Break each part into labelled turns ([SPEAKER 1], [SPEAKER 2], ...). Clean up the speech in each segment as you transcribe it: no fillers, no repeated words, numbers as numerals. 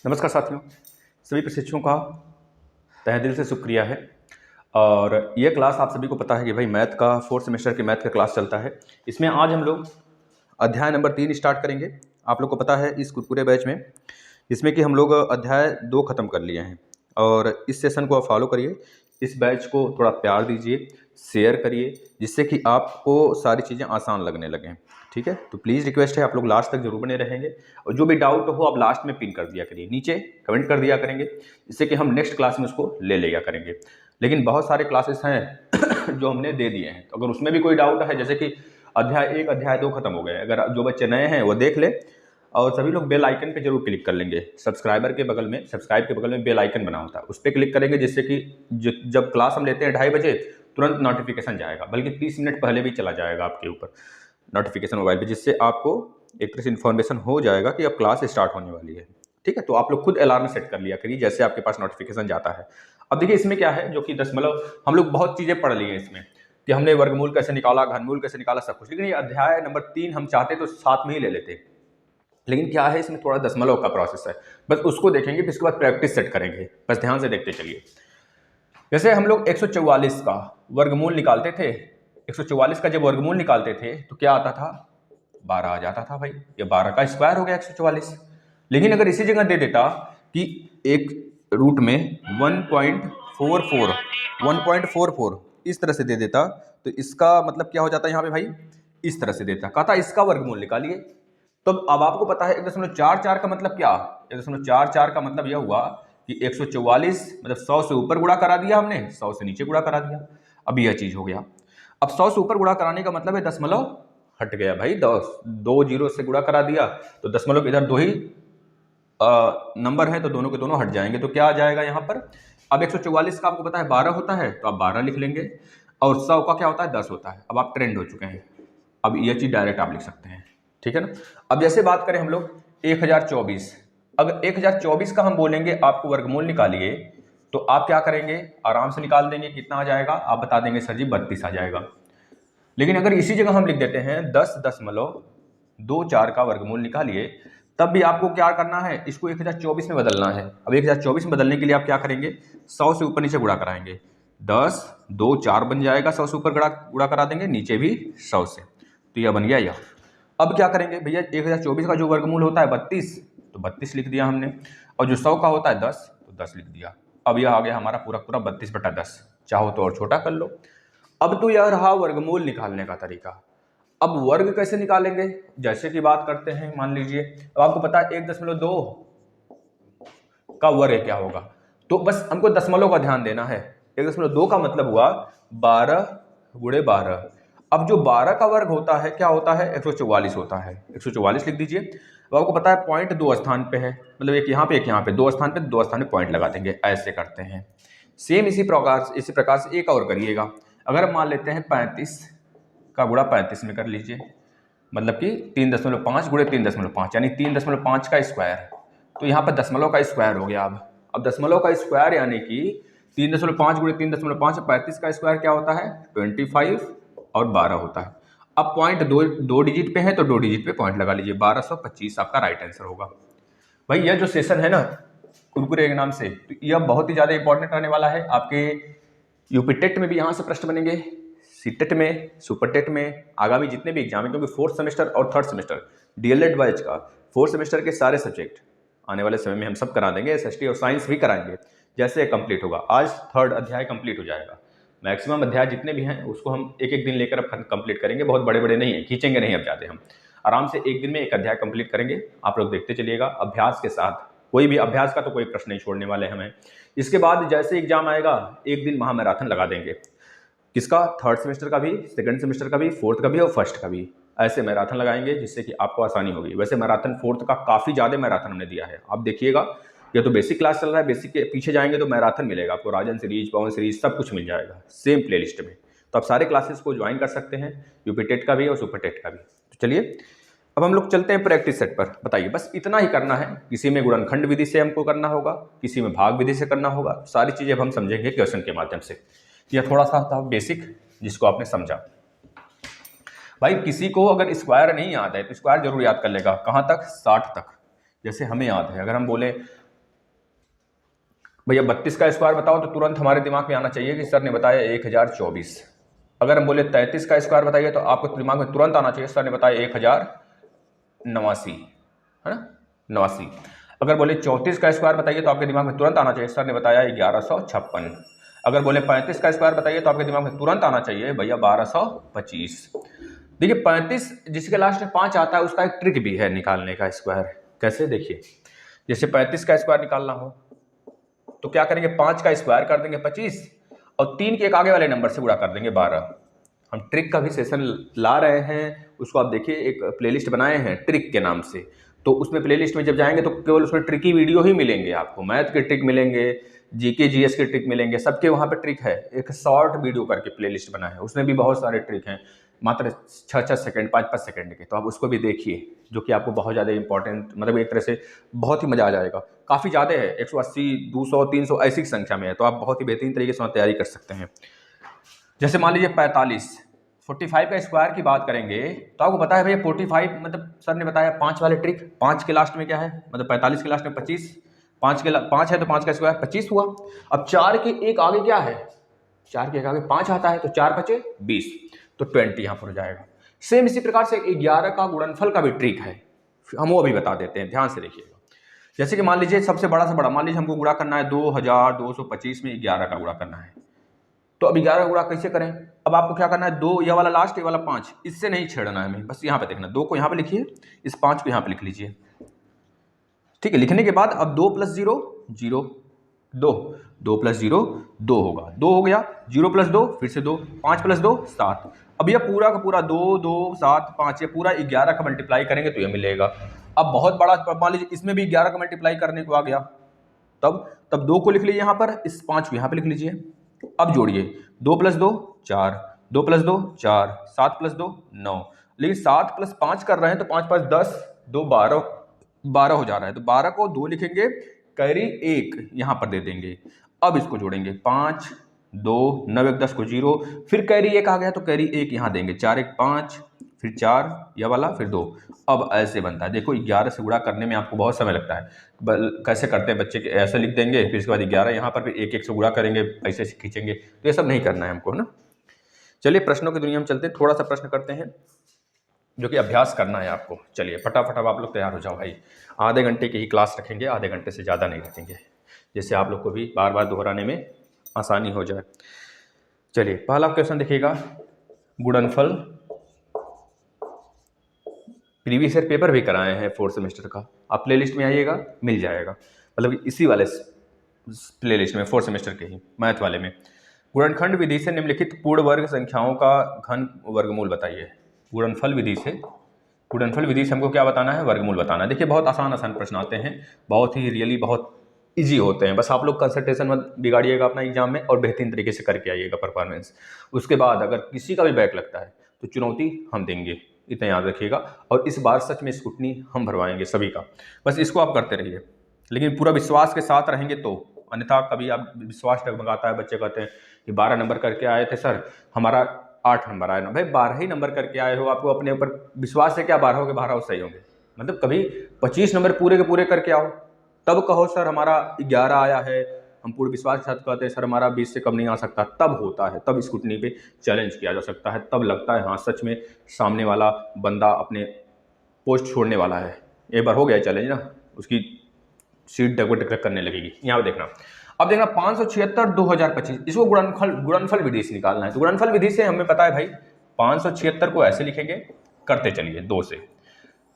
[SPEAKER 1] नमस्कार साथियों, सभी प्रशिक्षुओं का तहे दिल से शुक्रिया है। और ये क्लास आप सभी को पता है कि भाई मैथ का 4th सेमेस्टर के मैथ का क्लास चलता है। इसमें आज हम लोग अध्याय नंबर 3 स्टार्ट करेंगे। आप लोग को पता है इस कुरकुरे बैच में इसमें कि हम लोग अध्याय 2 ख़त्म कर लिए हैं और इस सेशन को आप फॉलो करिए। इस बैच को थोड़ा प्यार दीजिए, शेयर करिए, जिससे कि आपको सारी चीज़ें आसान लगने लगें। ठीक है, तो प्लीज़ रिक्वेस्ट है आप लोग लास्ट तक जरूर बने रहेंगे और जो भी डाउट हो आप लास्ट में पिन कर दिया करिए, नीचे कमेंट कर दिया करेंगे, जिससे कि हम नेक्स्ट क्लास में उसको ले लिया करेंगे। लेकिन बहुत सारे क्लासेस हैं जो हमने दे दिए हैं, तो अगर उसमें भी कोई डाउट है, जैसे कि अध्याय 1 अध्याय 2 खत्म हो गए, अगर जो बच्चे नए हैं वो देख ले और सभी लोग बेल आइकन पे जरूर क्लिक कर लेंगे। सब्सक्राइब के बगल में बेल आइकन बना होता है, उस पर क्लिक करेंगे, जिससे कि जब क्लास हम लेते हैं 2:30 बजे तुरंत नोटिफिकेशन जाएगा, बल्कि 30 मिनट पहले भी चला जाएगा आपके ऊपर नोटिफिकेशन मोबाइल पे, जिससे आपको एक तरह से इन्फॉर्मेशन हो जाएगा कि अब क्लास स्टार्ट होने वाली है। ठीक है, तो आप लोग खुद अलार्म सेट कर लिया करिए जैसे आपके पास नोटिफिकेशन जाता है। अब देखिए इसमें क्या है, जो कि दशमलव हम लोग बहुत चीज़ें पढ़ ली हैं इसमें, कि हमने वर्गमूल कैसे निकाला, घनमूल कैसे निकाला, सब कुछ। लेकिन ये अध्याय नंबर 3 हम चाहते तो साथ में ही ले लेते, लेकिन क्या है इसमें थोड़ा दशमलव का प्रोसेस है, बस उसको देखेंगे, फिर उसके बाद प्रैक्टिस सेट करेंगे। बस ध्यान से देखते चलिए। जैसे हम लोग 144 का वर्गमूल निकालते थे, 144 का जब वर्गमूल निकालते थे तो क्या आता था, 12 आ जाता था। भाई ये 12 का स्क्वायर हो गया 144। लेकिन अगर इसी जगह दे देता कि एक रूट में 1.44 इस तरह से दे देता, तो इसका मतलब क्या हो जाता है यहाँ पे भाई, इस तरह से देता, कहता इसका वर्गमूल निकालिए। तो अब आपको पता है 1.44 का मतलब क्या, 1.44 का मतलब यह हुआ कि 144 मतलब 100 से ऊपर गुणा करा दिया हमने, 100 से नीचे गुणा करा दिया। अब यह चीज हो गया। अब 100 से ऊपर गुणा कराने का मतलब है दशमलव हट गया भाई, 2 जीरो से गुणा करा दिया तो दशमलव इधर दो ही नंबर है, तो दोनों के दोनों हट जाएंगे, तो क्या आ जाएगा यहाँ पर। अब 144 का आपको पता है 12 होता है, तो आप 12 लिख लेंगे, और 100 का क्या होता है 10 होता है। अब आप ट्रेंड हो चुके हैं, अब ये चीज डायरेक्ट आप लिख सकते हैं। ठीक है ना। अब जैसे बात करें हम लोग 1024, अगर 1024 का हम बोलेंगे आपको वर्गमूल निकालिए, तो आप क्या करेंगे, आराम से निकाल देंगे। कितना आ जाएगा, आप बता देंगे सर जी 32 आ जाएगा। लेकिन अगर इसी जगह हम लिख देते हैं 10.24 का वर्गमूल निकालिए, तब भी आपको क्या करना है, इसको 1024 में बदलना है। अब 1024 में बदलने के लिए आप क्या करेंगे, 100 से ऊपर नीचे गुणा कराएंगे, 10 2 4 बन जाएगा, 100 से ऊपर गुणा करा देंगे, नीचे भी 100 से, तो यह बन गया यह। अब क्या करेंगे भैया, 1024 का जो वर्गमूल होता है 32, तो 32 लिख दिया हमने, और जो 100 का होता है 10, तो 10 लिख दिया। अब यह आ गया हमारा पूरा पूरा 32/10। चाहो तो और छोटा कर लो। अब तो यह रहा वर्गमूल निकालने का तरीका। अब वर्ग कैसे निकालेंगे, जैसे कि बात करते हैं, मान लीजिए अब आपको पता है 1.2 का वर्ग क्या होगा, तो बस हमको दशमलव का ध्यान देना है। 1.2 का मतलब हुआ 12 गुणे 12। अब जो 12 का वर्ग होता है क्या होता है, 144 होता है, 144 लिख दीजिए। अब आपको पता है पॉइंट 2 स्थान पे है, मतलब एक यहाँ पे एक यहाँ पे, 2 स्थान पे, 2 स्थान पे पॉइंट लगा देंगे, ऐसे करते हैं। सेम इसी प्रकार से एक और करिएगा। अगर मान लेते हैं 35 का गुणा 35 में कर लीजिए, मतलब कि 3.5 गुणे 3.5 यानी 3.5 का स्क्वायर, तो यहाँ पर दशमलव का स्क्वायर हो गया। अब दशमलव का स्क्वायर यानी कि 3.5 गुणे 3.5, 35 का स्क्वायर क्या होता है 25 और 12 होता है। अब पॉइंट दो डिजिट पे है, तो 2 डिजिट पे पॉइंट लगा लीजिए, 1225 आपका राइट आंसर होगा। भाई यह जो सेशन है ना कुरकुरे के नाम से, तो यह बहुत ही ज्यादा इंपॉर्टेंट रहने वाला है। आपके यूपी टेट में भी यहाँ से प्रश्न बनेंगे, सीटेट में, सुपर टेट में, आगामी जितने भी एग्जाम है, क्योंकि 4th सेमेस्टर और 3rd सेमेस्टर डीएलएड बैच का 4th सेमेस्टर के सारे सब्जेक्ट आने वाले समय में हम सब करा देंगे, एसएसटी और साइंस भी कराएंगे जैसे कंप्लीट होगा। आज 3rd अध्याय कंप्लीट हो जाएगा, मैक्सिमम अध्याय जितने भी हैं उसको हम एक एक दिन लेकर अब कंप्लीट करेंगे, बहुत बड़े बड़े नहीं है, खींचेंगे नहीं अब ज़्यादा, हम आराम से एक दिन में एक अध्याय कंप्लीट करेंगे। आप लोग देखते चलिएगा अभ्यास के साथ, कोई भी अभ्यास का तो कोई प्रश्न नहीं छोड़ने वाले हमें। इसके बाद जैसे एग्जाम आएगा एक दिन महामैराथन लगा देंगे, किसका, 3rd सेमेस्टर का भी, 2nd सेमेस्टर का भी, 4th का भी और 1st का भी, ऐसे मैराथन लगाएंगे जिससे कि आपको आसानी होगी। वैसे मैराथन 4th का काफ़ी ज़्यादा मैराथन हमने दिया है, आप देखिएगा। ये तो बेसिक क्लास चल रहा है, बेसिक के पीछे जाएंगे तो मैराथन मिलेगा आपको, राजन सीरीज, पवन सीरीज, सब कुछ मिल जाएगा सेम प्लेलिस्ट में। तो आप सारे क्लासेस को ज्वाइन कर सकते हैं, यूपी टेट का भी और सुपर टेट का भी। तो चलिए अब हम लोग चलते हैं प्रैक्टिस सेट पर। बताइए, बस इतना ही करना है। किसी में गुणनखंड विधि से हमको करना होगा, किसी में भाग विधि से करना होगा, सारी चीज़ें अब हम समझेंगे क्वेश्चन के माध्यम से। यह थोड़ा सा था बेसिक जिसको आपने समझा। भाई किसी को अगर स्क्वायर नहीं याद है तो स्क्वायर जरूर याद कर लेगा, कहाँ तक, 60 तक। जैसे हमें याद है, अगर हम बोले भैया 32 का स्क्वायर बताओ तो तुरंत हमारे दिमाग में आना चाहिए कि सर ने बताया 1024। अगर हम बोले 33 का स्क्वायर बताइए तो आपको दिमाग में तुरंत आना चाहिए सर ने बताया 1089, है ना, 89। अगर बोले 34 का स्क्वायर बताइए तो आपके दिमाग में तुरंत आना चाहिए सर ने बताया 1156। अगर बोले 35 का स्क्वायर बताइए तो आपके दिमाग में तुरंत आना चाहिए भैया 1225। देखिए 35 जिसके लास्ट में 5 आता है उसका एक ट्रिक भी है निकालने का स्क्वायर। कैसे, देखिए जैसे 35 का स्क्वायर निकालना हो तो क्या करेंगे, 5 का स्क्वायर कर देंगे 25 और 3 के एक आगे वाले नंबर से गुणा कर देंगे 12। हम ट्रिक का भी सेशन ला रहे हैं, उसको आप देखिए, एक प्लेलिस्ट बनाए हैं ट्रिक के नाम से। तो उसमें प्लेलिस्ट में जब जाएंगे तो केवल उसमें ट्रिकी वीडियो ही मिलेंगे आपको, मैथ के ट्रिक मिलेंगे, जीके जीएस के ट्रिक मिलेंगे, सबके वहाँ पे ट्रिक है। एक शॉर्ट वीडियो करके प्लेलिस्ट बना है, उसमें भी बहुत सारे ट्रिक हैं, मात्र 6-6 सेकंड 5-5 सेकंड के। तो आप उसको भी देखिए, जो कि आपको बहुत ज़्यादा इंपॉर्टेंट, मतलब एक तरह से बहुत ही मज़ा आ जाएगा। काफ़ी ज़्यादा है, 180 200 300 ऐसी संख्या में है, तो आप बहुत ही बेहतरीन तरीके से तैयारी कर सकते हैं। जैसे मान लीजिए 45 का स्क्वायर की बात करेंगे तो आपको पता है भैया 45, मतलब सर ने बताया 5 वाले ट्रिक। 5 के लास्ट में क्या है, मतलब 45 के लास्ट में 25, 5 है तो 5 का स्क्वायर 25 हुआ। अब 4 के एक आगे क्या है, 4 के एक आगे 5 आता है, तो 4 बचे 20, तो 20 यहाँ पर हो जाएगा। सेम इसी प्रकार से 11 का गुणनफल का भी ट्रिक है, हम वो अभी बता देते हैं, ध्यान से देखिएगा। जैसे कि मान लीजिए सबसे बड़ा से बड़ा, मान लीजिए हमको गुणा करना है 2225 में 11 का गुणा करना है, तो अब 11 गुणा कैसे करें। अब आपको क्या करना है, 2 ये वाला लास्ट, ये वाला 5, इससे नहीं छेड़ना है हमें, बस यहाँ पे देखना, 2 को यहाँ पे लिखिए, इस 5 को यहाँ पे लिख लीजिए, ठीक है। लिखने के बाद अब 2 + 0 0, 2 2 + 0 2 होगा, 2 हो गया, 0 + 2 फिर से 2, 5 + 2 7। अब यह पूरा का पूरा 2 2 7 5 ये पूरा 11 का मल्टीप्लाई करेंगे तो ये मिलेगा। अब बहुत बड़ा, मान लीजिए इसमें भी 11 का मल्टीप्लाई करने को आ गया, तब 2 को लिख लीजिए यहाँ पर, इस 5 को यहाँ पे लिख लीजिए। अब जोड़िए, 2 + 2 4, 2 + 2 4, 7 + 2 9, लेकिन 7 + 5 कर रहे हैं तो 5 + 5 10, 2 12 हो जा रहा है, तो 12 को 2 लिखेंगे, कैरी 1 यहाँ पर दे देंगे। अब इसको जोड़ेंगे, 5 2 9 1 10 को 0, फिर कैरी 1 आ गया तो कैरी 1 यहाँ देंगे, 4 1 5, फिर 4 यह वाला, फिर 2। अब ऐसे बनता है, देखो 11 से गुणा करने में आपको बहुत समय लगता है, कैसे करते हैं बच्चे के, ऐसे लिख देंगे, फिर इसके बाद 11 यहाँ पर, फिर 1 1 से गुणा करेंगे, ऐसे खींचेंगे, तो ये सब नहीं करना है हमको, है ना। चलिए प्रश्नों की दुनिया में चलते हैं, थोड़ा सा प्रश्न करते हैं जो कि अभ्यास करना है आपको। चलिए फटाफट अब आप लोग तैयार हो जाओ भाई, आधे घंटे की ही क्लास रखेंगे, आधे घंटे से ज़्यादा नहीं रखेंगे, जिससे आप लोग को भी बार बार दोहराने में आसानी हो जाए। चलिए पहला क्वेश्चन देखिएगा, गुणनफल, प्रीवियस ईयर पेपर भी कराए हैं 4th सेमेस्टर का, आप प्ले लिस्ट में आइएगा, मिल जाएगा, मतलब इसी वाले प्ले लिस्ट में 4th सेमेस्टर के ही मैथ वाले में। गुणनखंड विधि से निम्नलिखित पूर्ण वर्ग संख्याओं का घन वर्गमूल बताइए। गुणनफल विधि से हमको क्या बताना है, वर्गमूल बताना है। देखिए बहुत आसान प्रश्न आते हैं, बहुत ही रियली बहुत इजी होते हैं, बस आप लोग कंसंट्रेशन मत बिगाड़िएगा अपना एग्जाम में और बेहतरीन तरीके से करके आइएगा परफॉर्मेंस। उसके बाद अगर किसी का भी बैक लगता है तो चुनौती हम देंगे, इतना याद रखिएगा। और इस बार सच में स्क्रूटनी हम भरवाएंगे सभी का, बस इसको आप करते रहिए, लेकिन पूरा विश्वास के साथ रहेंगे तो, अन्यथा कभी आप विश्वास डगमगाता है, बच्चे कहते हैं कि 12 नंबर करके आए थे सर, हमारा 8 नंबर आए ना, भाई 12 ही नंबर करके आए हो, आपको अपने ऊपर विश्वास है क्या 12 हो के 12 सही होंगे, मतलब कभी 25 नंबर पूरे के पूरे करके आओ, तब कहो सर हमारा 11 आया है, हम पूरे विश्वास के साथ कहते हैं सर हमारा 20 से कम नहीं आ सकता, तब होता है, तब स्क्रूटनी पे चैलेंज किया जा सकता है, तब लगता है हाँ सच में सामने वाला बंदा अपने पोस्ट छोड़ने वाला है। एक बार हो गया चैलेंज ना, उसकी सीट डक करने लगेगी। यहाँ पे देखना, अब देखना 576 2025, इसको गुणनफल विधि से निकालना है। तो गुणनफल विधि से हमें पता है भाई 576 को ऐसे लिखेंगे, करते चलिए 2 से,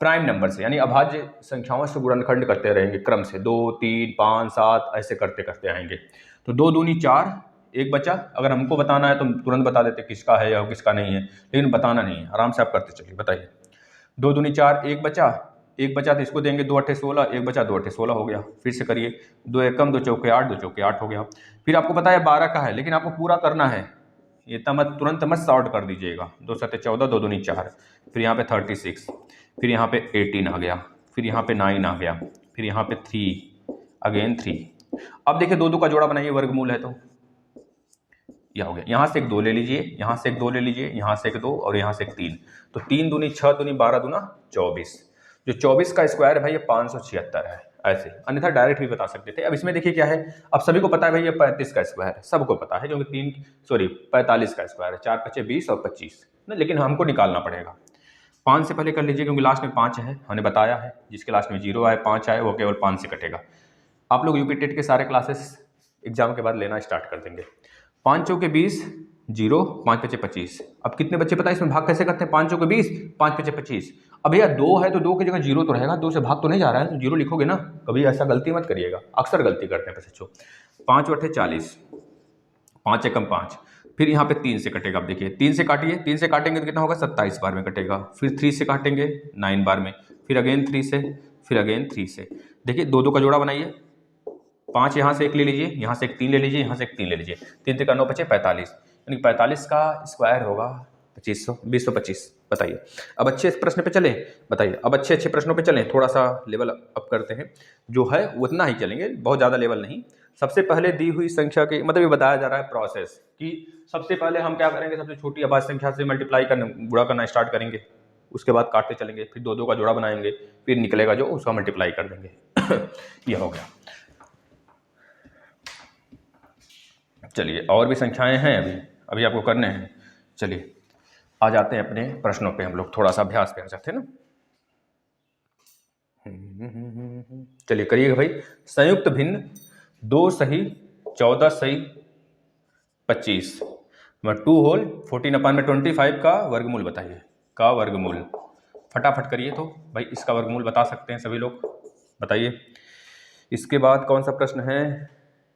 [SPEAKER 1] प्राइम नंबर से यानी अभाज्य संख्याओं से गुणनखंड करते रहेंगे क्रम से, 2 3 5 7 ऐसे करते करते आएंगे। तो 2 दूनी 4, एक बचा, अगर हमको बताना है तो तुरंत बता देते किसका है या किसका नहीं है, लेकिन बताना नहीं है, आराम से आप करते चलिए। बताइए, 2 दूनी 4, एक बचा तो इसको देंगे, 2 8 16, एक बचा 2 8 16 हो गया, फिर से करिए, 2 एकम 2 चौके 8, 2 चौके 8 हो गया। फिर आपको पता है 12 का है, लेकिन आपको पूरा करना है, ये तुरंत मत शॉर्ट कर दीजिएगा, 2 7 14, 2 दूनी 4, फिर यहाँ पे 36, फिर यहाँ पे 18 आ गया, फिर यहाँ पे 9 आ गया, फिर यहाँ पे 3, अगेन 3। अब देखिए 2 2 का जोड़ा बनाइए, वर्गमूल है तो यह हो गया, यहाँ से एक 2 ले लीजिए, यहाँ से एक 2 ले लीजिए, यहाँ से एक 2 और यहाँ से एक 3, तो 3 दूनी 6 दूनी 12 दूना 24, जो 24 का स्क्वायर है भाई ये 576 है। ऐसे, अन्यथा डायरेक्ट भी बता सकते थे। अब इसमें देखिए क्या है, अब सभी को पता है भाई ये 35 का स्क्वायर है, सबको पता है, क्योंकि 45 का स्क्वायर है, 4 पचे 20 और 25 ना, लेकिन हमको निकालना पड़ेगा। 5 से पहले कर लीजिए, क्योंकि लास्ट में 5 है, हमने बताया है, जिसके लास्ट में 0 आए 5 आए वो केवल 5 से कटेगा। आप लोग यूपी टेट के सारे क्लासेस एग्जाम के बाद लेना स्टार्ट कर देंगे। 5 चौके 20, 0, 5 पचे 25। अब कितने बच्चे पता है इसमें भाग कैसे करते हैं? 5 चौके 20, 5 पचे 25। अब भैया 2 है तो 2 की जगह 0 तो रहेगा, 2 से भाग तो नहीं जा रहा है, तो 0 लिखोगे ना, कभी ऐसा गलती मत करिएगा, अक्सर गलती करते हैं बच्चों। 5 बटे 40, 5 एकम 5, फिर यहाँ पे 3 से कटेगा। अब देखिए 3 से काटिए, 3 से काटेंगे तो कितना होगा? 27 बार में कटेगा। फिर 3 से काटेंगे 9 बार में, फिर अगेन 3 से, फिर अगेन 3 से। देखिए 2 का जोड़ा बनाइए, 5 यहाँ से 1 ले लीजिए, यहाँ से 1 3 ले लीजिए, यहाँ से 1 3 ले लीजिए, 3 3 का 9 बचे 45, यानी 45 का स्क्वायर होगा 2500, 225। बताइए। अब अच्छे प्रश्न पे चलें, बताइए, अब अच्छे प्रश्नों पे चलें, थोड़ा सा लेवल अप करते हैं, जो है उतना ही चलेंगे, बहुत ज़्यादा लेवल नहीं। सबसे पहले दी हुई संख्या के मतलब ये बताया जा रहा है प्रोसेस कि सबसे पहले हम क्या करेंगे, सबसे छोटी अभाज्य संख्या से मल्टीप्लाई करना, गुणा करना स्टार्ट करेंगे, उसके बाद काटते चलेंगे, फिर 2 का जोड़ा बनाएंगे, फिर निकलेगा जो उसका मल्टीप्लाई कर देंगे। ये हो गया। चलिए और भी संख्याएं हैं अभी आपको करने हैं। चलिए आ जाते हैं अपने प्रश्नों पे, हम लोग थोड़ा सा अभ्यास पे आ जाते हैं ना। चलिए करिएगा भाई। संयुक्त भिन्न 2 सही 14 सही 25 2 होल 14/25 का वर्गमूल बताइए, का वर्गमूल। फटाफट करिए तो भाई, इसका वर्गमूल बता सकते हैं सभी लोग, बताइए। इसके बाद कौन सा प्रश्न है?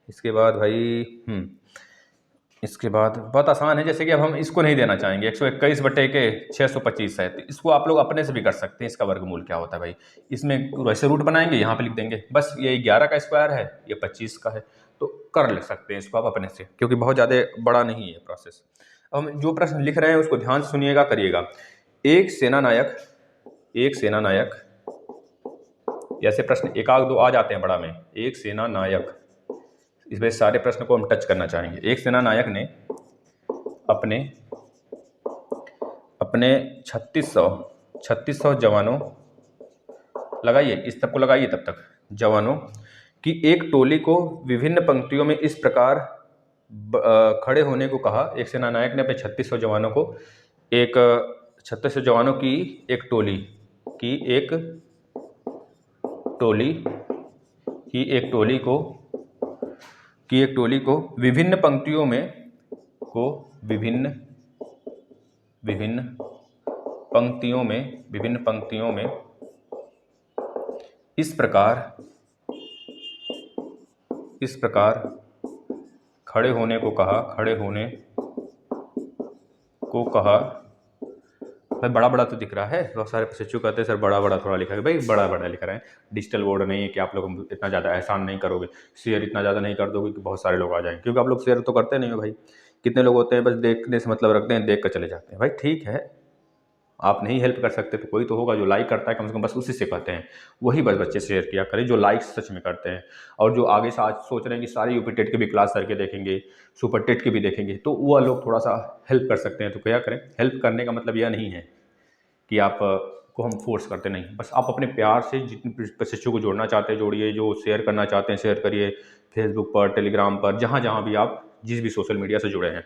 [SPEAKER 1] इसके बाद भाई इसके बाद बहुत आसान है, जैसे कि अब हम इसको नहीं देना चाहेंगे, 121 बटे के 625 है, तो इसको आप लोग अपने से भी कर सकते हैं। इसका वर्गमूल क्या होता है भाई, इसमें वैसे रूट बनाएंगे, यहाँ पे लिख देंगे, बस ये 11 का स्क्वायर है, ये 25 का है, तो कर ले सकते हैं इसको आप अपने से, क्योंकि बहुत ज़्यादा बड़ा नहीं है प्रोसेस। अब हम जो प्रश्न लिख रहे हैं उसको ध्यान से सुनिएगा, करिएगा। एक सेनानायक, ऐसे प्रश्न 1 आध 2 आ जाते हैं बड़ा में। एक सेनानायक, इसमें सारे प्रश्न को हम टच करना चाहेंगे। एक सेनानायक ने अपने 3600 जवानों, लगाइए इस तक को, लगाइए तब तक, जवानों की एक टोली को विभिन्न पंक्तियों में इस प्रकार खड़े होने को कहा। एक सेनानायक ने अपने 3600 जवानों को, एक 3600 जवानों की एक टोली को विभिन्न पंक्तियों में इस प्रकार खड़े होने को कहा। भाई बड़ा बड़ा तो दिख रहा है, बहुत सारे शिक्षक कहते हैं सर बड़ा बड़ा थोड़ा लिखा है। भाई बड़ा बड़ा लिख रहे हैं, डिजिटल बोर्ड नहीं है कि आप लोग इतना ज़्यादा एहसान नहीं करोगे, शेयर इतना ज़्यादा नहीं कर दोगे कि बहुत सारे लोग आ जाएंगे, क्योंकि आप लोग शेयर तो करते नहीं हो भाई। कितने लोग होते हैं बस देखने से मतलब रखते हैं, देख कर चले जाते हैं। भाई ठीक है, आप नहीं हेल्प कर सकते तो कोई तो होगा जो लाइक करता है, कम से कम बस उसी से कहते हैं, वही बस बच्चे शेयर किया करें जो लाइक सच में करते हैं। और जो आगे से आज सोच रहे हैं कि सारे यूपी टेट के भी क्लास करके देखेंगे, सुपर टेट के भी देखेंगे, तो वह लोग थोड़ा सा हेल्प कर सकते हैं, तो क्या करें। हेल्प करने का मतलब यह नहीं है कि आप को हम फोर्स करते नहीं, बस आप अपने प्यार से जितने प्रशिक्षु को जोड़ना चाहते हैं जोड़िए, जो शेयर करना चाहते हैं शेयर करिए, फेसबुक पर, टेलीग्राम पर, जहाँ जहाँ भी आप जिस भी सोशल मीडिया से जुड़े हैं।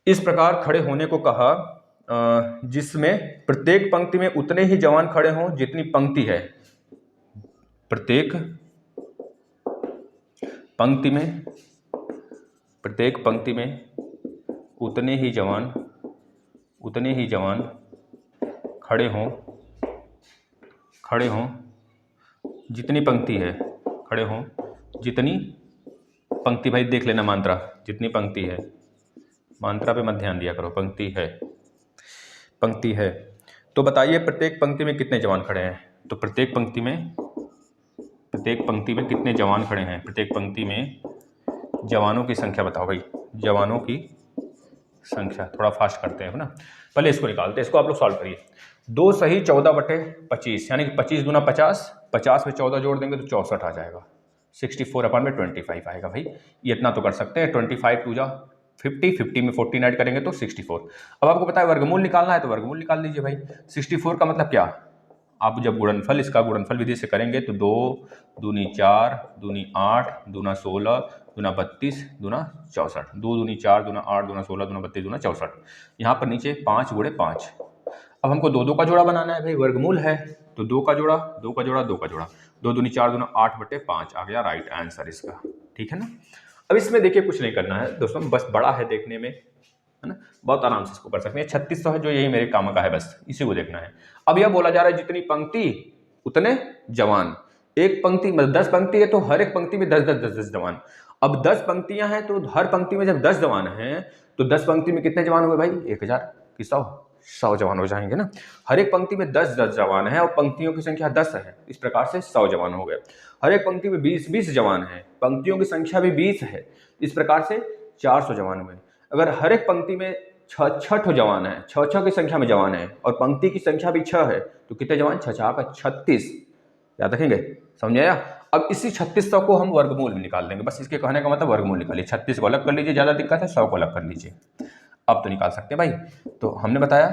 [SPEAKER 1] इस प्रकार खड़े होने को कहा जिसमें प्रत्येक पंक्ति में उतने ही जवान खड़े हों जितनी पंक्ति है। प्रत्येक पंक्ति में उतने ही जवान खड़े हों जितनी पंक्ति है, जितनी पंक्ति। भाई देख लेना मात्रा, जितनी पंक्ति है, मात्रा पे मत ध्यान दिया करो, पंक्ति है। तो बताइए प्रत्येक पंक्ति में कितने जवान खड़े हैं। तो प्रत्येक पंक्ति में कितने जवान खड़े हैं, प्रत्येक पंक्ति में जवानों की संख्या बताओ भाई, जवानों की संख्या। थोड़ा फास्ट करते हैं ना, पहले इसको निकालते हैं, इसको आप लोग सॉल्व करिए। 2 सही 14 बटे 25, यानी कि 25 दूना 50, 50 में 14 जोड़ देंगे तो 64 आ जाएगा, 64/25 आएगा। भाई ये इतना तो कर सकते हैं। 25 2 जा 50, 50 में 14 ऐड करेंगे तो 64। अब आपको पता है वर्गमूल निकालना है, तो वर्गमूल निकाल लीजिए भाई। 64 का मतलब क्या, आप जब गुणनफल इसका गुणनफल विधि से करेंगे तो 2 दूनी 4 दूनी 8 दूना 16 दूना 32 दूना 64, 2 दूनी 4 दूना 8 दूना 16 दूना 32 दूना 64। यहाँ पर नीचे 5 गुणे 5। अब हमको 2 का जोड़ा बनाना है भाई, वर्गमूल है तो 2 का जोड़ा 2 का जोड़ा 2 का जोड़ा, 2 दूनी 4 दूना 8/5 आ गया राइट आंसर इसका, ठीक है ना। अब इसमें देखिए कुछ नहीं करना है दोस्तों, बस बड़ा है देखने में, है ना, बहुत आराम से इसको कर सकते हैं। 3600 है जो यही मेरे काम का है, बस इसी को देखना है। अब यह बोला जा रहा है जितनी पंक्ति उतने जवान, एक पंक्ति मतलब 10 पंक्ति है तो हर एक पंक्ति में 10 जवान। अब 10 पंक्तियां हैं तो हर पंक्ति में जब 10 जवान हैं तो 10 पंक्ति में कितने जवान हुए भाई, 1000 की 100 जवान हो जाएंगे ना। हर एक पंक्ति में 10 जवान है और पंक्तियों की संख्या 10 है, इस प्रकार से 100 जवान हो गए। हर एक पंक्ति में 20 जवान है, पंक्तियों की संख्या भी 20 है, इस प्रकार से 400 जवान हुए। अगर हर एक पंक्ति में 6 जवान है, 6 की संख्या में जवान है और पंक्ति की संख्या भी 6 है तो कितने जवान, 6 का 36, याद रखेंगे, समझ आया। अब इसी 3600 को हम वर्गमूल में निकाल देंगे, बस इसके कहने का मतलब वर्गमूल निकालिए। 36 को अलग कर लीजिए, ज़्यादा दिक्कत है, 100 को अलग कर लीजिए, अब तो निकाल सकते हैं भाई। तो हमने बताया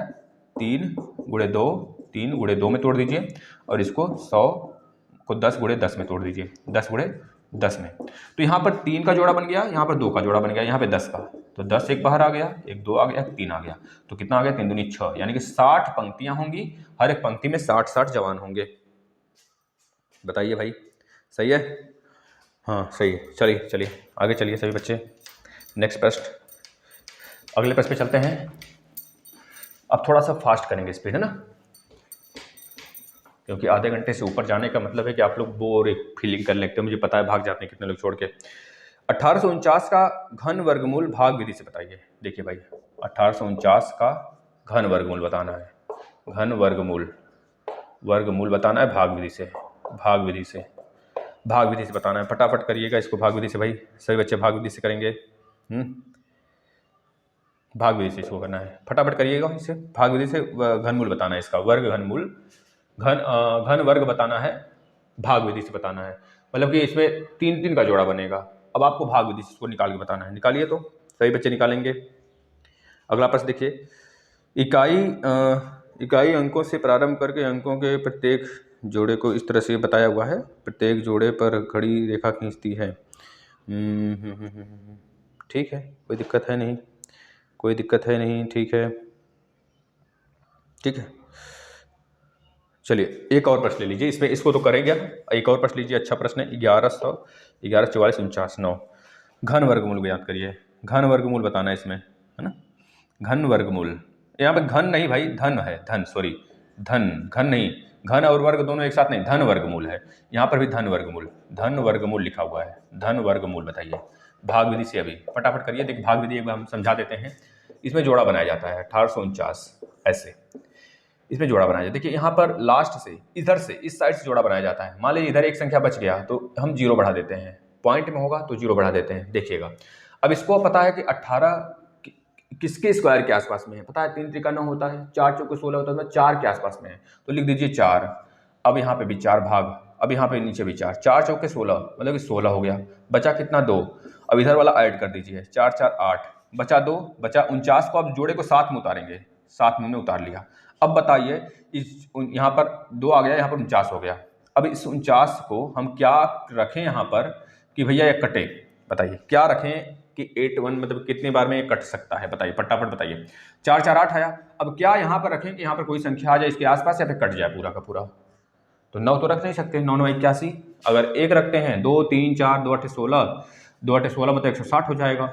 [SPEAKER 1] 3 गुणे 2, 3 गुणे 2 में तोड़ दीजिए और इसको 100 को 10 गुणे 10 में तोड़ दीजिए, 10 गुणे 10 में। तो यहाँ पर 3 का जोड़ा बन गया, यहाँ पर 2 का जोड़ा बन गया, यहाँ पे 10 का, तो 10 एक बाहर आ गया, एक 2 आ गया, 3 आ गया, तो कितना आ गया, 3 दूनी 6, यानी कि 60 पंक्तियां होंगी, हर एक पंक्ति में 60 जवान होंगे। बताइए भाई, सही है? हाँ सही है। चलिए चलिए आगे चलिए सभी बच्चे, नेक्स्ट प्रश्न, अगले प्रश्न पे चलते हैं। अब थोड़ा सा फास्ट करेंगे स्पीड, है ना, क्योंकि आधे घंटे से ऊपर जाने का मतलब है कि आप लोग बोर एक फीलिंग कर लेते हो, मुझे पता है, भाग जाते हैं कितने लोग छोड़ के। 1849 का घन वर्गमूल भाग विधि से बताइए। देखिए भाई 1849 का घन वर्गमूल बताना है, घन वर्गमूल बताना है भाग विधि से, भाग विधि से बताना है। फटाफट करिएगा इसको भाग विधि से भाई, सभी बच्चे भाग विधि से करेंगे। भाग विधि से इसको करना है, फटाफट करिएगा इसे, भाग विधि से घनमूल बताना है इसका, वर्ग घनमूल, घन वर्ग बताना है, भाग विधि से बताना है, मतलब कि इसमें 3 का जोड़ा बनेगा। अब आपको भाग विधि से इसको निकाल के बताना है, निकालिए तो सभी बच्चे निकालेंगे। अगला प्रश्न देखिए, इकाई अंकों से प्रारंभ करके अंकों के प्रत्येक जोड़े को इस तरह से बताया हुआ है, प्रत्येक जोड़े पर खड़ी रेखा खींचती है। ठीक है, कोई दिक्कत है नहीं, कोई दिक्कत है नहीं, ठीक है, ठीक है। चलिए एक और प्रश्न ले लीजिए, इसमें इसको तो करेंगे, एक और प्रश्न लीजिए, अच्छा प्रश्न है। 1100 11 44 49 9 घन वर्गमूल को याद करिए, घन वर्गमूल बताना है इसमें, है ना, घन वर्गमूल। यहाँ पे घन नहीं भाई, धन है, धन, सॉरी, घन नहीं, घन और वर्ग दोनों एक साथ नहीं, धन वर्गमूल है, यहाँ पर भी धन वर्गमूल लिखा हुआ है, धन वर्गमूल बताइए भाग विधि से। अभी फटाफट करिए, देखिए भाग विधि एक बार हम समझा देते हैं। इसमें जोड़ा बनाया जाता है 1849, ऐसे इसमें जोड़ा बनाया जाता है। देखिए यहाँ पर लास्ट से, इधर से, इस साइड से जोड़ा बनाया जाता है। मान लीजिए इधर एक संख्या बच गया तो हम 0 बढ़ा देते हैं, पॉइंट में होगा तो 0 बढ़ा देते हैं, देखिएगा। अब इसको पता है कि 18 किसके स्क्वायर के आसपास में है, पता है, 3 त्रिका 9 होता है, 4 चौके 16 होता है, 4 के आसपास में है, तो लिख दीजिए 4। अब यहाँ पे भी 4 भाग, अब यहाँ पे नीचे भी 4, 4 चौके 16, मतलब कि 16 हो गया, बचा कितना, 2। अब इधर वाला ऐड कर दीजिए, 4 4 8, बचा 2, बचा 49 को अब जोड़े को साथ में उतारेंगे, साथ में उतार लिया। अब बताइए इस यहाँ पर 2 आ गया, यहाँ पर 49 हो गया। अब इस 49 को हम क्या रखें यहाँ पर कि भैया ये कटे, बताइए क्या रखें कि 81 मतलब कितने बार में ये कट सकता है, बताइए फटाफट बताइए। 4 4 8 आया, अब क्या यहाँ पर रखें कि यहाँ पर कोई संख्या आ जाए इसके आसपास या फिर कट जाए पूरा का पूरा, तो 9 तो रख नहीं सकते, 9 9 81। अगर 1 रखते हैं, 2 3 4 2 8 16, 2 8 16 मतलब 160 हो जाएगा।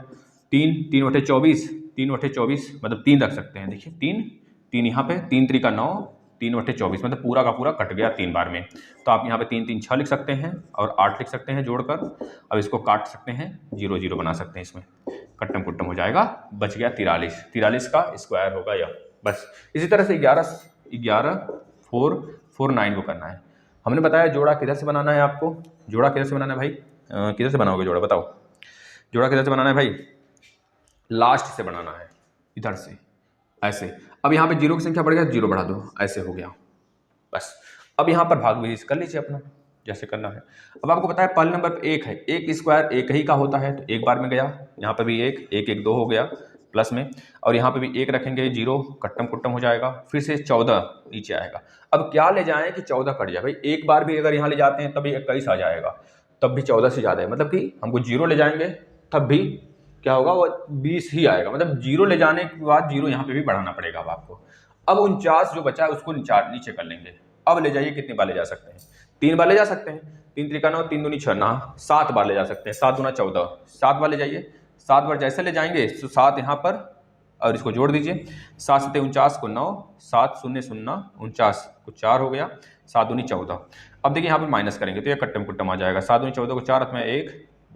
[SPEAKER 1] 3 3 8 24, 3 8 24 मतलब 3 रख सकते हैं, देखिए 3 यहाँ पे, 3 त्रिका 9, 3 8 24 मतलब पूरा का पूरा कट गया 3 बार में। तो आप यहाँ पे 3 3 6 लिख सकते हैं और 8 लिख सकते हैं जोड़कर। अब इसको काट सकते हैं, 0 0 बना सकते हैं, इसमें कट्टम कुट्टम हो जाएगा, बच गया 43, 43 का स्क्वायर होगा यह, बस। इसी तरह से 11 4 4 9 को करना है। हमने बताया जोड़ा किधर से बनाना है, आपको जोड़ा किधर से बनाना है भाई, किधर से बनाओगे जोड़ा, बताओ जोड़ा किधर से बनाना है भाई, लास्ट से बनाना है, इधर से ऐसे। अब यहाँ पे 0 की संख्या बढ़ गया, 0 बढ़ा दो, ऐसे हो गया, बस। अब यहाँ पर भाग विधि कर लीजिए अपना, जैसे करना है। अब आपको पता है पहले नंबर पर 1 है, 1 स्क्वायर 1 ही का होता है, तो 1 बार में गया, यहाँ पर भी 1 1 1 2 हो गया, प्लस में, और यहाँ पे भी 1 रखेंगे, 0 कट्टम कुट्टम हो जाएगा, फिर से 14 नीचे आएगा। अब क्या ले जाएं कि 14 कट जाए भाई, एक बार भी अगर यहाँ ले जाते हैं तभी 21 आ जाएगा, तब भी 14 से ज़्यादा है, मतलब कि हमको 0 ले जाएंगे तब भी क्या होगा, वो 20 ही आएगा, मतलब 0 ले जाने के बाद 0 यहाँ पे भी बढ़ाना पड़ेगा अब आपको। अब 49 जो बचा है उसको नीचे कर लेंगे। अब ले जाइए, कितने बार ले जा सकते हैं, 3 बार ले जा सकते हैं, 3 त्रिका 9, 3 दूनी 6 ना, 7 बार ले जा सकते हैं, 7 दूना 14, 7 बार ले जाइए। 7 बार जैसे ले जाएंगे तो 7 यहाँ पर और इसको जोड़ दीजिए, 7 7 49 को 9, 7 0 0 49 को 4 हो गया, 7 दूनी 14। अब देखिए यहाँ पर माइनस करेंगे तो ये कट्टम कुट्टम आ जाएगा, 7 दूनी 14 को 4 हाथ में 1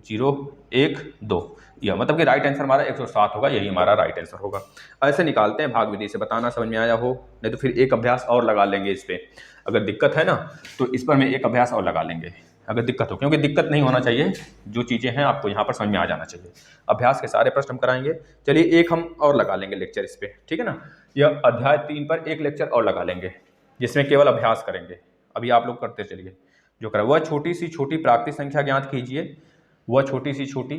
[SPEAKER 1] 0 1 2, यह मतलब कि राइट आंसर हमारा 107 होगा, यही हमारा राइट आंसर होगा। ऐसे निकालते हैं भाग विधि से, बताना समझ में आया हो, नहीं तो फिर एक अभ्यास और लगा लेंगे इस पे, अगर दिक्कत है ना तो इस पर में एक अभ्यास और लगा लेंगे अगर दिक्कत हो, क्योंकि दिक्कत नहीं होना चाहिए, जो चीज़ें हैं आपको यहाँ पर समझ में आ जाना चाहिए। अभ्यास के सारे प्रश्न हम कराएंगे। चलिए एक हम और लगा लेंगे लेक्चर इस पे, ठीक है ना, यह अध्याय 3 पर एक लेक्चर और लगा लेंगे जिसमें केवल अभ्यास करेंगे। अभी आप लोग करते चलिए जो करें, वह छोटी सी छोटी प्राकृतिक संख्या ज्ञात कीजिए, वह छोटी सी छोटी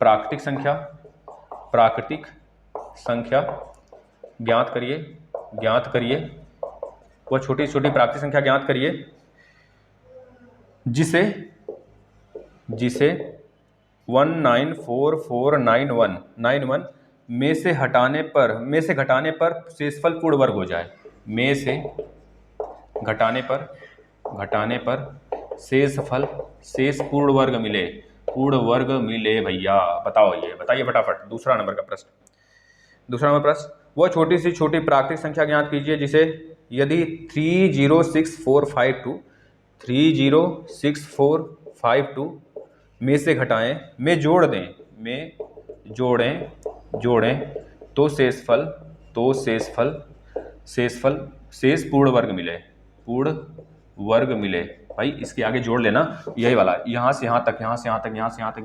[SPEAKER 1] प्राकृतिक संख्या ज्ञात करिए, वह छोटी छोटी प्राकृतिक संख्या ज्ञात करिए जिसे 194491 में से घटाने पर शेषफल पूर्ण वर्ग हो जाए, में से घटाने पर शेष पूर्ण वर्ग मिले भैया। बताओ, ये बताइए फटाफट। दूसरा नंबर प्रश्न, वह छोटी सी छोटी प्राकृतिक संख्या ज्ञात कीजिए जिसे यदि 30645 में से घटाएं, में जोड़ें तो शेष पूर्ण वर्ग मिले। भाई इसके आगे जोड़ लेना, यही वाला, यहाँ से यहाँ तक, यहाँ से यहाँ तक, यहाँ से यहाँ तक,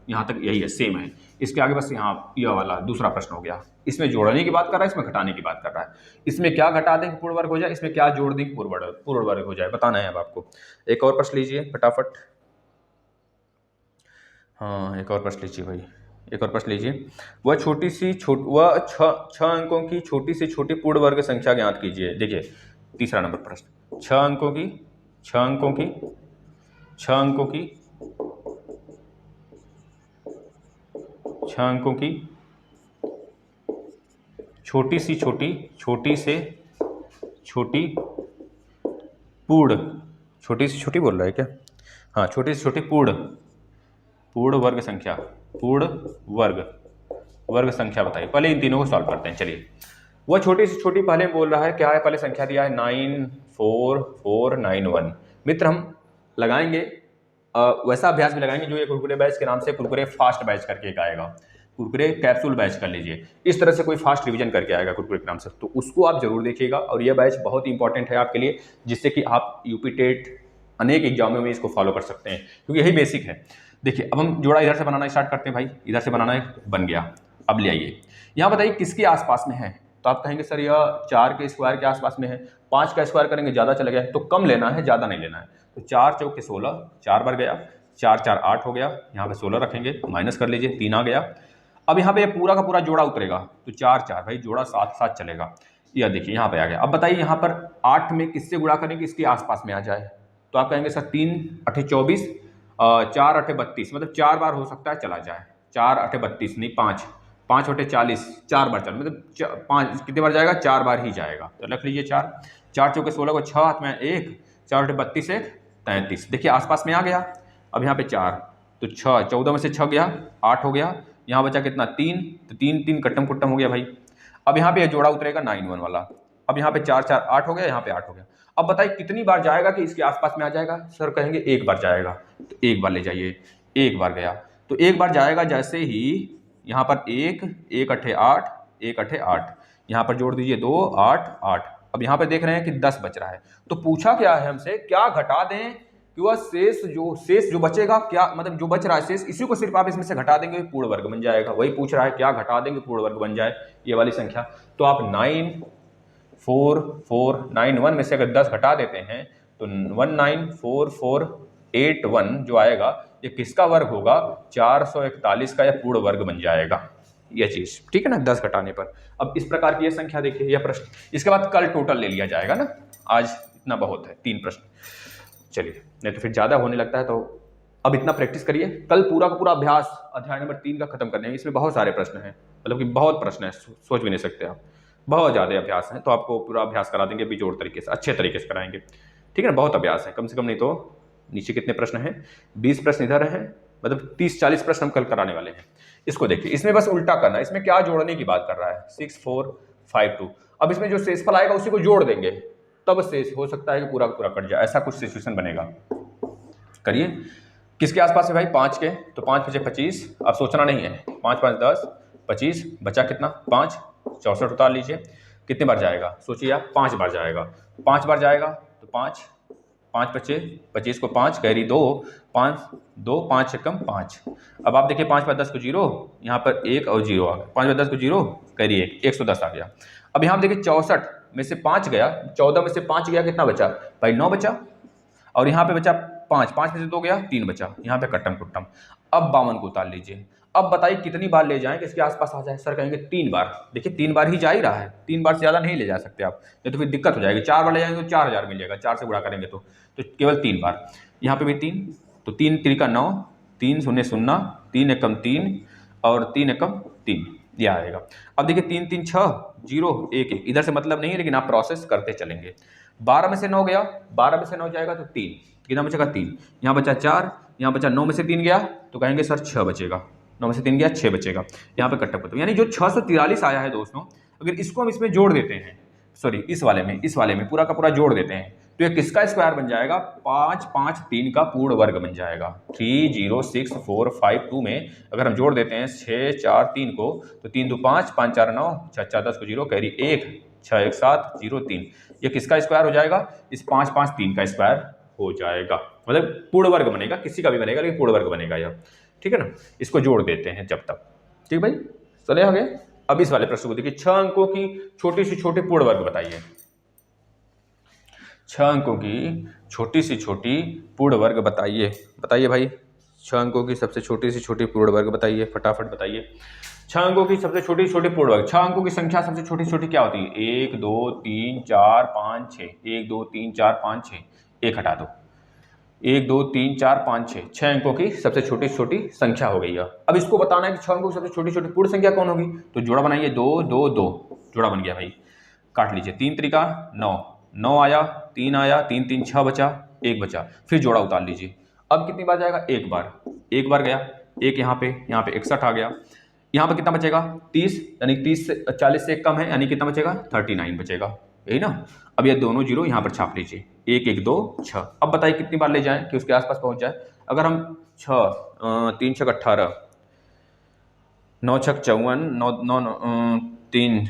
[SPEAKER 1] यहाँ तक यही है, सेम है। इसके आगे बस यहाँ यह वाला दूसरा प्रश्न हो गया, इसमें जोड़ने की बात कर रहा है, इसमें घटाने की बात कर रहा है। इसमें क्या घटा दें कि पूर्ण वर्ग हो जाए, इसमें क्या जोड़ दें कि पूर्ण वर्ग हो जाए, बताना है अब आपको। एक और प्रश्न लीजिए फटाफट। हाँ एक और प्रश्न लीजिए भाई, एक और प्रश्न लीजिए। वह 6 अंकों की छोटी से छोटी पूर्ण वर्ग संख्या ज्ञात कीजिए। देखिए तीसरा नंबर प्रश्न, 6 अंकों की छोटी से छोटी बोल रहा है क्या, हाँ छोटी से छोटी पूर्ण वर्ग संख्या बताइए। पहले इन तीनों को सॉल्व करते हैं। चलिए, वह छोटी से छोटी पहले बोल रहा है क्या है, पहले संख्या दिया है 94491। मित्र हम लगाएंगे वैसा अभ्यास भी लगाएंगे जो ये कुरकुरे बैच के नाम से कुरकुरे फास्ट बैच करके एक आएगा, कुरकुरे कैप्सूल बैच कर लीजिए, इस तरह से कोई फास्ट रिवीजन करके आएगा कुरकुरे के नाम से, तो उसको आप जरूर देखिएगा। और यह बैच बहुत इंपॉर्टेंट है आपके लिए, जिससे कि आप यूपी टेट अनेक एग्जामों में इसको फॉलो कर सकते हैं, क्योंकि यही बेसिक है। देखिए अब हम जोड़ा इधर से बनाना स्टार्ट करते हैं भाई, इधर से बनाना बन गया। अब ले आइए, यहाँ बताइए किसके आसपास में है, तो आप कहेंगे सर यह 4 के स्क्वायर के आसपास में है, 5 का स्क्वायर करेंगे ज़्यादा चला गया, तो कम लेना है ज़्यादा नहीं लेना है। तो 4 चौके 16, 4 बार गया, 4 4 8 हो गया, यहाँ पे 16 रखेंगे, माइनस कर लीजिए, 3 आ गया। अब यहाँ पे पूरा का पूरा जोड़ा उतरेगा, तो 4 4 भाई जोड़ा 7 7 चलेगा, यह देखिए यहाँ पे आ गया। अब बताइए यहाँ पर 8 में किससे गुणा करेंगे इसके आसपास में आ जाए, तो आप कहेंगे सर 3 8 24, 4 8 32, मतलब 4 बार हो सकता है चला जाए, 4 8 32 नहीं 5 5 8 40, 4 बार चल, मतलब 5 कितने बार जाएगा, 4 बार ही जाएगा, तो रख लीजिए 4 4 चौके 16 को 6 हाथ में 1, 4 8 32 1 33, देखिए आसपास में आ गया। अब यहाँ पे 4, तो 6 14 में से 6 गया, 8 हो गया, यहाँ बचा कितना 3, तो 3 3 कट्टम कुट्टम हो गया भाई। अब यहाँ पे जोड़ा उतरेगा 9 1 वाला, अब यहाँ पे 4 4 8 हो गया, यहाँ पे 8 हो गया। अब बताइए कितनी बार जाएगा कि इसके आसपास में आ जाएगा, सर कहेंगे 1 बार जाएगा, तो 1 बार ले जाइए, 1 बार गया, तो 1 बार जाएगा। जैसे ही यहाँ पर 1 1 8 8 1 8 8, यहाँ पर जोड़ दीजिए 2 8 8। अब यहाँ पे देख रहे हैं कि 10 बच रहा है, तो पूछा क्या है हमसे, क्या घटा दें कि वह शेष जो बचेगा, क्या मतलब जो बच रहा है शेष, इसी को सिर्फ आप इसमें से घटा देंगे पूर्ण वर्ग बन जाएगा। वही पूछ रहा है क्या घटा देंगे पूर्ण वर्ग बन जाए, ये वाली संख्या। तो आप 94491 में से अगर 10 घटा देते हैं तो 1944 81 जो आएगा ये किसका वर्ग होगा, 441 का, या पूर्ण वर्ग बन जाएगा ये चीज, ठीक है ना, 10 घटाने पर। अब इस प्रकार की ये संख्या देखिए, यह प्रश्न, इसके बाद कल टोटल ले लिया जाएगा ना, आज इतना बहुत है, 3 प्रश्न, चलिए नहीं तो फिर ज्यादा होने लगता है। तो अब इतना प्रैक्टिस करिए, कल पूरा का पूरा अभ्यास अध्याय नंबर 3 का खत्म करने हैं। इसमें बहुत सारे प्रश्न हैं, मतलब कि बहुत प्रश्न है, सोच भी नहीं सकते आप, बहुत ज्यादा अभ्यास है। तो आपको पूरा अभ्यास करा देंगे बेजोड़ तरीके से, अच्छे तरीके से कराएंगे, ठीक है ना। बहुत अभ्यास है, कम से कम नहीं तो नीचे कितने प्रश्न हैं, 20 प्रश्न इधर हैं, मतलब 30-40 प्रश्न हम कल कराने वाले हैं। इसको देखिए, इसमें बस उल्टा करना है, इसमें क्या जोड़ने की बात कर रहा है, 6 4 5 2। अब इसमें जो शेषफल आएगा उसी को जोड़ देंगे, तब शेष हो सकता है कि पूरा पूरा कट जाए, ऐसा कुछ सिचुएशन बनेगा। करिए, किसके आसपास है भाई, 5 के, तो 5 5 25, अब सोचना नहीं है, 5 5 10 25, बचा कितना 5, 64 उतार लीजिए, कितने बार जाएगा सोचिए आप, 5 बार जाएगा, 5 बार जाएगा तो 5 5 बचे 25 को 5 कैरी 2, 5 2 5 एकम 5। अब आप देखिए 5 5 10 को 0, यहाँ पर 1 और 0 आ गया, 5 5 10 को 0 कैरी 1, 110 आ गया। अब यहाँ देखिए 64 में से 5 गया, 14 में से 5 गया, कितना बचा भाई 9 बचा, और यहाँ पे बचा 5, 5 में से 2 गया 3 बचा, यहाँ पे कट्टम कुट्टम। अब 52 को उतार लीजिए, अब बताइए कितनी बार ले जाएं कि इसके आसपास आ जाए, सर कहेंगे 3 बार, देखिए 3 बार ही जा ही रहा है, 3 बार से ज़्यादा नहीं ले जा सकते आप, नहीं तो फिर दिक्कत हो जाएगी, 4 बार ले जाएंगे तो 4000 मिलेगा, 4 से गुणा करेंगे तो केवल 3 बार, यहाँ पे भी 3, तो 3 3 9, 3 0 0, 3 एकम 3 और 3 एकम 3, यह आएगा। अब देखिए 3 3 6 0 1 1, इधर से मतलब नहीं है लेकिन आप प्रोसेस करते चलेंगे। 12 में से 9 गया, 12 में से 9 जाएगा तो 3, कितना बचेगा 3, यहाँ बचा 4, यहाँ बचा 9 में से 3 गया तो कहेंगे सर 6 बचेगा, 9 में से 3 गया 6 बचेगा, यहाँ पे कट्टा पत्ता, यानी जो 643 आया है दोस्तों, अगर इसको हम इसमें जोड़ देते हैं, सॉरी इस वाले में पूरा का पूरा जोड़ देते हैं, तो ये किसका स्क्वायर बन जाएगा, 5 5 3 का पूर्ण वर्ग बन जाएगा। 3 0 6 4 5 2 में अगर हम जोड़ देते हैं 6 4 3 को, तो 3 2 5 5 4 9 6 4 10 को 0 कैरी 1 6 1 7 0 3, ये किसका स्क्वायर हो जाएगा, इस 5 5 3 का स्क्वायर हो जाएगा, मतलब पूर्ण वर्ग बनेगा, किसी का भी बनेगा लेकिन पूर्ण वर्ग बनेगा यह, ठीक है ना। इसको जोड़ देते हैं जब तक, ठीक भाई, चले आगे। अब इस वाले प्रश्न को देखिए, 6 अंकों की छोटी सी छोटी पूर्ण वर्ग बताइए, 6 अंकों की छोटी सी छोटी पूर्ण वर्ग बताइए, बताइए भाई, 6 अंकों की सबसे छोटी सी छोटी पूर्ण वर्ग बताइए, फटाफट बताइए। 6 अंकों की सबसे छोटी छोटी पूर्ण वर्ग, 6 अंकों की संख्या सबसे छोटी छोटी क्या होती है, 1 2 3 4 5 6, 1 2 3 4 5 6, 1 हटा दो, 1 2 3 4 5 6, 6 अंकों की सबसे छोटी छोटी संख्या हो गई है। अब इसको बताना है कि 6 अंकों की सबसे छोटी छोटी पूर्ण संख्या कौन होगी, तो जोड़ा बनाइए, 2 2 2, जोड़ा बन गया भाई, काट लीजिए, 3 त्रिका 9, 9 आया, 3 आया, 3 3 6 बचा, 1 बचा, फिर जोड़ा उतार लीजिए। अब कितनी बार जाएगा, एक बार गया, एक यहाँ पे 61 आ गया, यहाँ पे कितना बचेगा 30, यानी 30 से 40 से कम है, यानी कितना बचेगा 39 बचेगा, यही ना। अब ये दोनों जीरो यहाँ पर छाप लीजिए, 1 1 2 6। अब बताइए कितनी बार ले जाएं कि उसके आसपास पहुंच जाए, अगर हम 3 6 18, 9 6 54, 9 3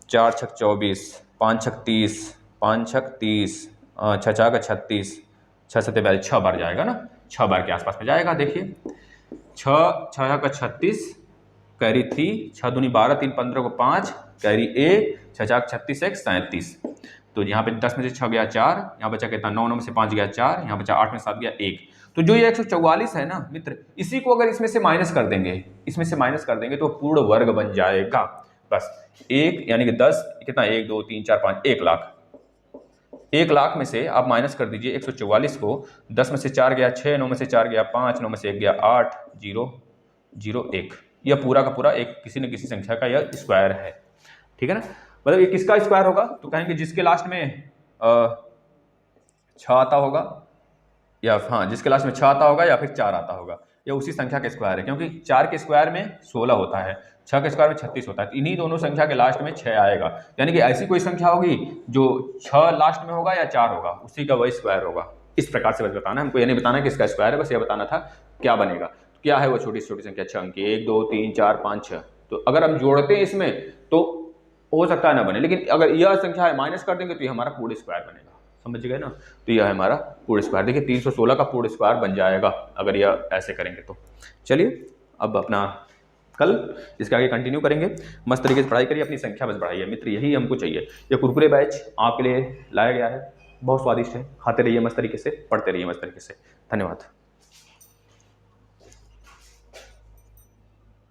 [SPEAKER 1] 4 6 24, 5 6 30, 5 6 30, 6 4 36, 6 7 42, 6 बार जाएगा ना, 6 बार के आसपास में जाएगा। देखिए 6 6 का 36 कैरी 3, 6 दूनी 12, 3 15 को 5 कैरी 1, 6 4 36 1 37, तो यहाँ पे 10 में से 6 गया 4, यहाँ बचा कितना 9 9 में से 5 गया 4, यहाँ बचा 8 में 7 गया 1, तो जो ये 144 है ना मित्र, इसी को अगर इसमें से माइनस कर देंगे, तो पूर्ण वर्ग बन जाएगा। बस 1 यानी कि 10 कितना 1 2 3 4 5, 1 लाख, 1 लाख में से आप माइनस कर दीजिए 144 को, 10 में से 4 गया 6, 9 में से 4 गया 5, 9 में से 1 गया 8, 0 0 1, यह पूरा का पूरा एक किसी न किसी संख्या का यह स्क्वायर है, ठीक है ना। मतलब ये किसका स्क्वायर होगा, तो कहेंगे जिसके लास्ट में 6 आता होगा, या हाँ जिसके लास्ट में 6 आता होगा या फिर 4 आता होगा, यह उसी संख्या का स्क्वायर है, क्योंकि 4 के स्क्वायर में 16 होता है, 6 के स्क्वायर में 36 होता है, तो इन्हीं दोनों संख्या के लास्ट में 6 आएगा, यानी कि ऐसी कोई संख्या होगी जो 6 लास्ट में होगा या 4 होगा, उसी का वही स्क्वायर होगा। इस प्रकार से बस बताना, हमको ये नहीं बताना कि इसका स्क्वायर है, बस ये बताना था क्या बनेगा, क्या है वो छोटी छोटी संख्या 6 अंक की, 1 2 3 4 5 6, तो अगर हम जोड़ते हैं इसमें तो हो सकता है ना बने, लेकिन अगर यह संख्या है माइनस कर देंगे तो ये हमारा पूर्ण स्क्वायर बनेगा, समझ गए ना। तो यह है हमारा पूर्ण स्क्वायर, देखिए 316 का पूर्ण स्क्वायर बन जाएगा अगर यह ऐसे करेंगे तो। चलिए अब अपना कल इसके आगे कंटिन्यू करेंगे, मस्त तरीके से पढ़ाई करिए, अपनी संख्या बस बढ़ाइए मित्र, यही हमको चाहिए। यह कुरकुरे बैच आपके लिए लाया गया है, बहुत स्वादिष्ट है, खाते रहिए मस्त तरीके से, पढ़ते रहिए मस्त तरीके से। धन्यवाद।